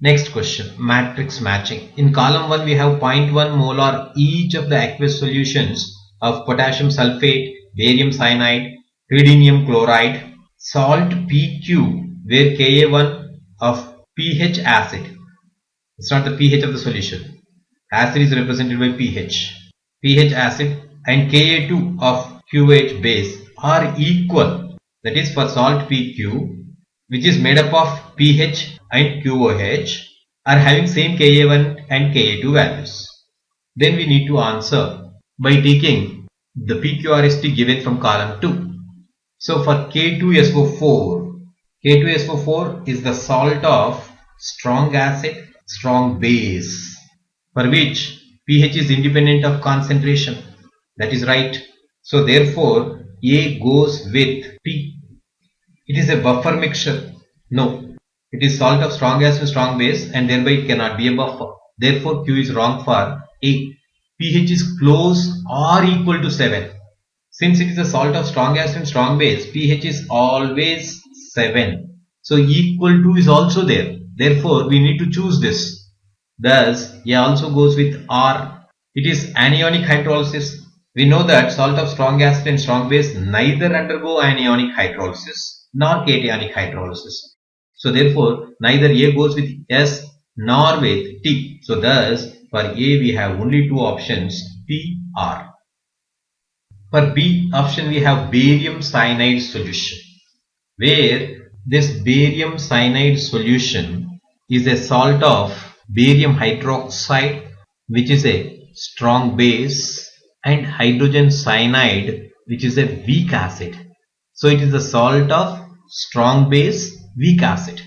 Next question, matrix matching. In column 1 we have 0.1 molar each of the aqueous solutions of potassium sulfate, barium cyanide, pyridinium chloride, salt PQ where Ka1 of pH acid. It's not the pH of the solution. Acid is represented by pH. pH acid and Ka2 of QH base are equal. That is for salt PQ, which is made up of pH and QOH, are having same Ka1 and Ka2 values. Then we need to answer by taking the PQRST given from column 2. So for K2SO4, K2SO4 is the salt of strong acid, strong base, for which pH is independent of concentration. That is right. So therefore A goes with P. It is a buffer mixture. No, it is salt of strong acid, strong base, and thereby it cannot be a buffer. Therefore Q is wrong for A. pH is close or equal to 7. Since it is a salt of strong acid and strong base, pH is always 7. So equal to is also there. Therefore we need to choose this. Thus A also goes with R. It is anionic hydrolysis. We know that salt of strong acid and strong base neither undergo anionic hydrolysis nor cationic hydrolysis. So therefore neither A goes with S nor with T. So thus for A we have only two options, P, R. For B option we have barium cyanide solution, where this barium cyanide solution is a salt of barium hydroxide, which is a strong base, and hydrogen cyanide, which is a weak acid. So it is the salt of strong base, weak acid.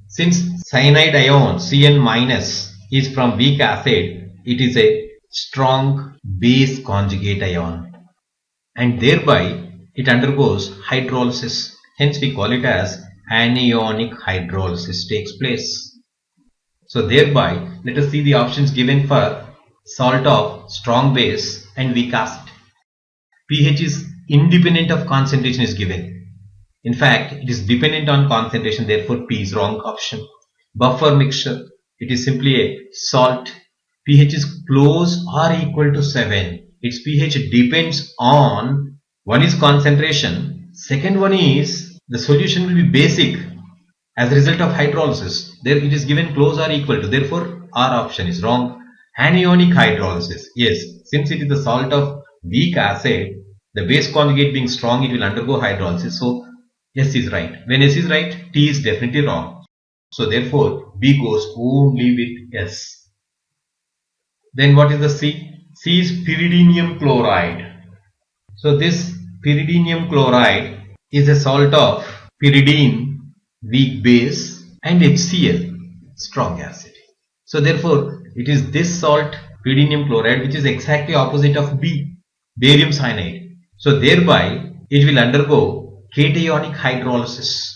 Since cyanide ion Cn minus is from weak acid, it is a strong base conjugate ion, and thereby it undergoes hydrolysis. Hence we call it as anionic hydrolysis takes place. So thereby let us see the options given for salt of strong base and weak acid. pH is independent of concentration is given. In fact, it is dependent on concentration, therefore P is wrong option. Buffer mixture, it is simply a salt. pH is close or equal to 7. Its pH depends on, one is concentration, second one is the solution will be basic as a result of hydrolysis. There it is given close or equal to, therefore our option is wrong. Anionic hydrolysis, yes, since it is the salt of weak acid, the base conjugate being strong, it will undergo hydrolysis. So S is right. When S is right, T is definitely wrong. So therefore B goes only with S. Then what is the C? C is pyridinium chloride. So this pyridinium chloride is a salt of pyridine, weak base, and HCl, strong acid. So therefore it is this salt pyridinium chloride which is exactly opposite of B, barium cyanide. So thereby it will undergo cationic hydrolysis.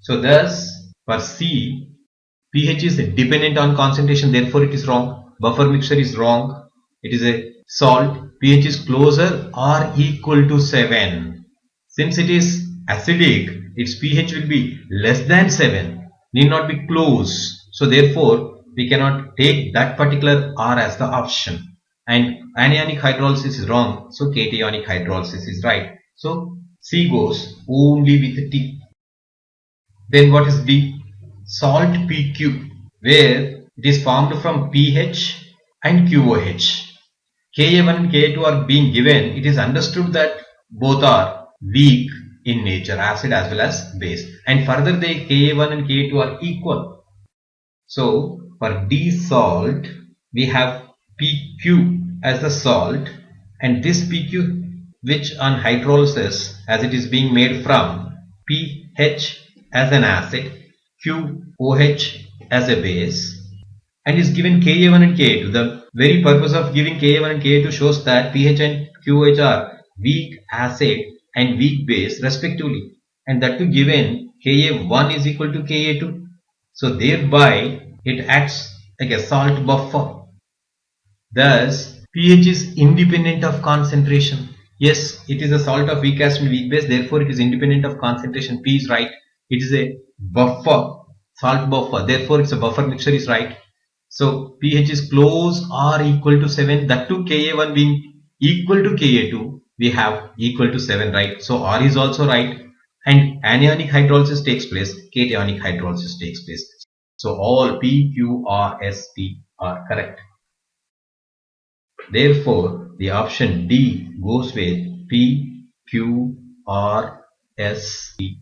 So thus for C, pH is dependent on concentration, therefore it is wrong. Buffer mixture is wrong. It is a salt, pH is closer or equal to 7. Since it is acidic, its pH will be less than 7, need not be close. So therefore we cannot take that particular R as the option. And anionic hydrolysis is wrong, so cationic hydrolysis is right. So C goes only with T. Then what is D? Salt PQ, where it is formed from pH and QOH. Ka1 and Ka2 are being given. It is understood that both are weak in nature, acid as well as base, and further they Ka1 and Ka2 are equal. So for D salt we have PQ as the salt, and this PQ which on hydrolysis, as it is being made from pH as an acid, QOH as a base, and is given Ka1 and Ka2. The very purpose of giving Ka1 and Ka2 shows that pH and QOH are weak acid and weak base respectively, and that too given Ka1 is equal to Ka2. So thereby it acts like a salt buffer. Thus pH is independent of concentration. Yes, it is a salt of weak acid and weak base, therefore it is independent of concentration. P is right. It is a buffer salt buffer. Therefore, it's a buffer mixture is right. So pH is close or equal to 7. That too Ka1 being equal to Ka2, we have equal to 7, right? So R is also right. And anionic hydrolysis takes place, cationic hydrolysis takes place. So all P, Q, R, S, T are correct. Therefore, the option D goes with P, Q, R, S, T.